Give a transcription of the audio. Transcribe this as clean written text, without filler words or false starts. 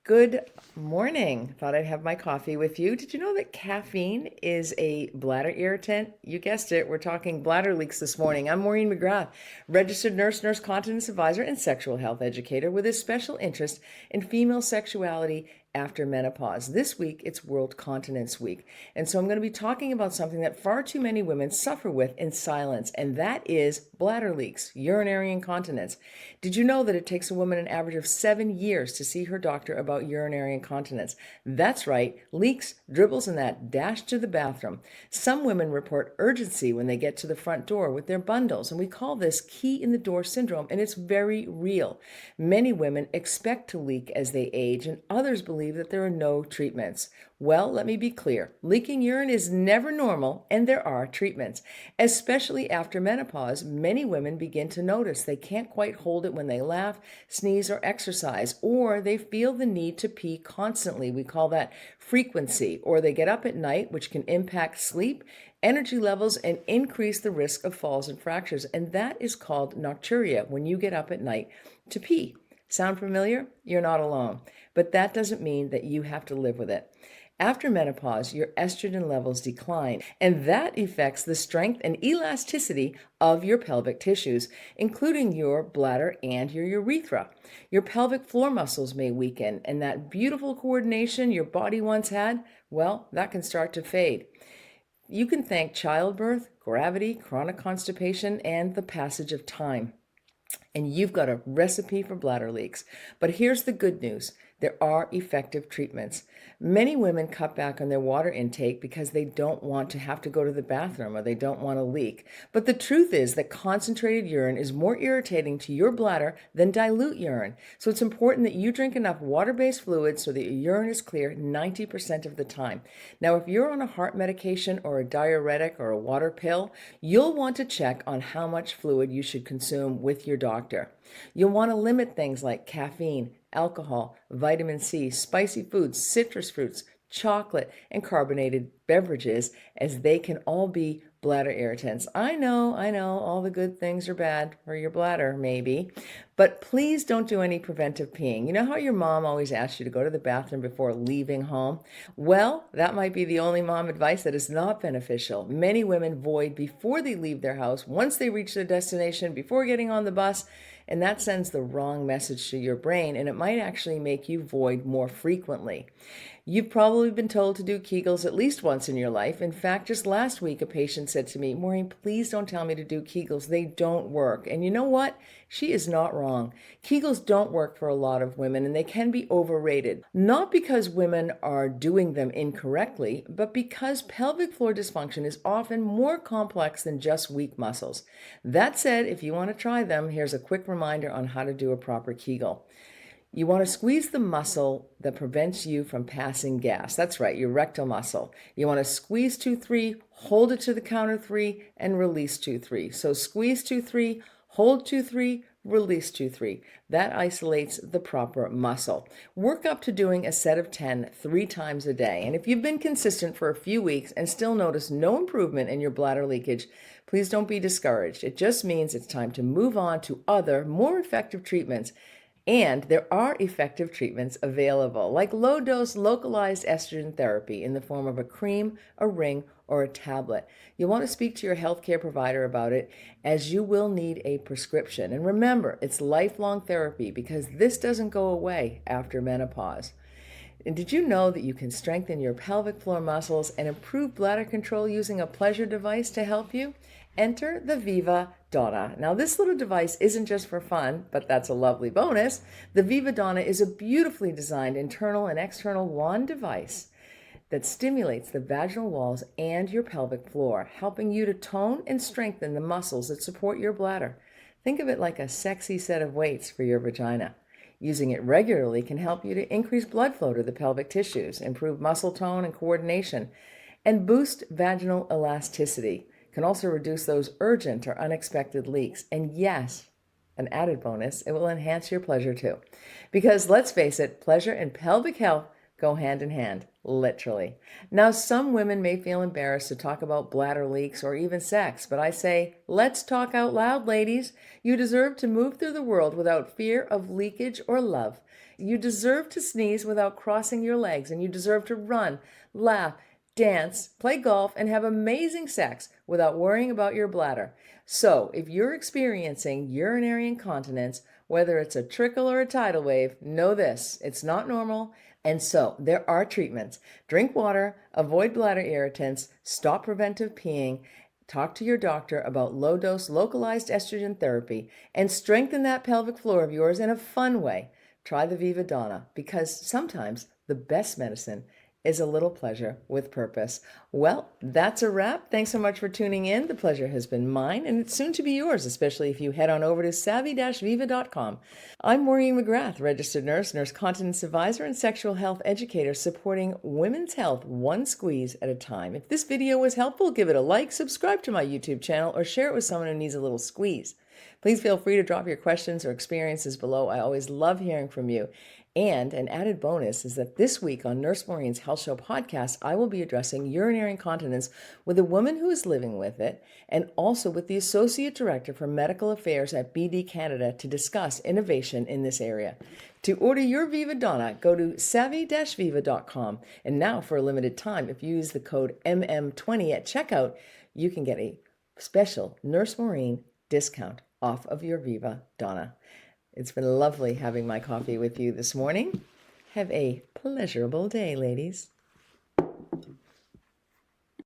Good morning. Thought I'd have my coffee with you. Did you know that caffeine is a bladder irritant? You guessed it. We're talking bladder leaks this morning. I'm Maureen McGrath, registered nurse continence advisor, and sexual health educator with a special interest in female sexuality after menopause. This week, it's World Continence Week. And so I'm going to be talking about something that far too many women suffer with in silence, and that is bladder leaks, urinary incontinence. Did you know that it takes a woman an average of 7 years to see her doctor about urinary incontinence? That's right, leaks, dribbles, and that dash to the bathroom. Some women report urgency when they get to the front door with their bundles, and we call this key in the door syndrome, and it's very real. Many women expect to leak as they age, and others believe that there are no treatments. Well, let me be clear. Leaking urine is never normal, and there are treatments. Especially after menopause, many women begin to notice they can't quite hold it when they laugh, sneeze, or exercise, or they feel the need to pee constantly. We call that frequency. Or they get up at night, which can impact sleep, energy levels, and increase the risk of falls and fractures. And that is called nocturia, when you get up at night to pee. Sound familiar? You're not alone. But that doesn't mean that you have to live with it. After menopause, your estrogen levels decline, and that affects the strength and elasticity of your pelvic tissues, including your bladder and your urethra. Your pelvic floor muscles may weaken, and that beautiful coordination your body once had, well, that can start to fade. You can thank childbirth, gravity, chronic constipation, and the passage of time. And you've got a recipe for bladder leaks. But here's the good news. There are effective treatments. Many women cut back on their water intake because they don't want to have to go to the bathroom or they don't want to leak. But the truth is that concentrated urine is more irritating to your bladder than dilute urine. So it's important that you drink enough water-based fluids so that your urine is clear 90% of the time. Now, if you're on a heart medication or a diuretic or a water pill, you'll want to check on how much fluid you should consume with your doctor. You'll want to limit things like caffeine, alcohol, vitamin C, spicy foods, citrus fruits, chocolate, and carbonated beverages, as they can all be bladder irritants. I know, all the good things are bad for your bladder, maybe, but please don't do any preventive peeing. You know how your mom always asks you to go to the bathroom before leaving home? Well, that might be the only mom advice that is not beneficial. Many women void before they leave their house, once they reach their destination, before getting on the bus, and that sends the wrong message to your brain, and it might actually make you void more frequently. You've probably been told to do Kegels at least once in your life. In fact, just last week, a patient said to me, Maureen, please don't tell me to do Kegels. They don't work. And you know what? She is not wrong. Kegels don't work for a lot of women, and they can be overrated. Not because women are doing them incorrectly, but because pelvic floor dysfunction is often more complex than just weak muscles. That said, if you want to try them, here's a quick reminder on how to do a proper Kegel. You want to squeeze the muscle that prevents you from passing gas. That's right, your rectal muscle. You want to squeeze 2-3, hold it to the counter 3, and release 2-3. So squeeze 2-3, hold 2-3, release 2-3. That isolates the proper muscle. Work up to doing a set of 10 3 times a day. And if you've been consistent for a few weeks and still notice no improvement in your bladder leakage, please don't be discouraged. It just means it's time to move on to other, more effective treatments. And there are effective treatments available, like low-dose localized estrogen therapy in the form of a cream, a ring, or a tablet. You'll want to speak to your healthcare provider about it, as you will need a prescription. And remember, it's lifelong therapy because this doesn't go away after menopause. And did you know that you can strengthen your pelvic floor muscles and improve bladder control using a pleasure device to help you? Enter the Viva Donna. Now, this little device isn't just for fun, but that's a lovely bonus. The Viva Donna is a beautifully designed internal and external wand device that stimulates the vaginal walls and your pelvic floor, helping you to tone and strengthen the muscles that support your bladder. Think of it like a sexy set of weights for your vagina. Using it regularly can help you to increase blood flow to the pelvic tissues, improve muscle tone and coordination, and boost vaginal elasticity. Can also reduce those urgent or unexpected leaks. And yes, an added bonus, it will enhance your pleasure too. Because let's face it, pleasure and pelvic health go hand in hand, literally. Now, some women may feel embarrassed to talk about bladder leaks or even sex, but I say, let's talk out loud, ladies. You deserve to move through the world without fear of leakage or love. You deserve to sneeze without crossing your legs, and you deserve to run, laugh, dance, play golf, and have amazing sex without worrying about your bladder. So, if you're experiencing urinary incontinence, whether it's a trickle or a tidal wave, know this: it's not normal. And so, there are treatments. Drink water, avoid bladder irritants, stop preventive peeing, talk to your doctor about low dose localized estrogen therapy, and strengthen that pelvic floor of yours in a fun way. Try the Viva Donna, because sometimes the best medicine is a little pleasure with purpose. Well, that's a wrap. Thanks so much for tuning in. The pleasure has been mine, and it's soon to be yours, especially if you head on over to savvy-viva.com. I'm Maureen McGrath, registered nurse, nurse continence advisor, and sexual health educator, supporting women's health one squeeze at a time. If this video was helpful, give it a like, subscribe to my YouTube channel, or share it with someone who needs a little squeeze. Please feel free to drop your questions or experiences below. I always love hearing from you. And an added bonus is that this week on Nurse Maureen's Health Show podcast, I will be addressing urinary incontinence with a woman who is living with it, and also with the Associate Director for Medical Affairs at BD Canada to discuss innovation in this area. To order your Viva Donna, go to savvy-viva.com. And now, for a limited time, if you use the code MM20 at checkout, you can get a special Nurse Maureen discount off of your Viva Donna. It's been lovely having my coffee with you this morning. Have a pleasurable day, ladies.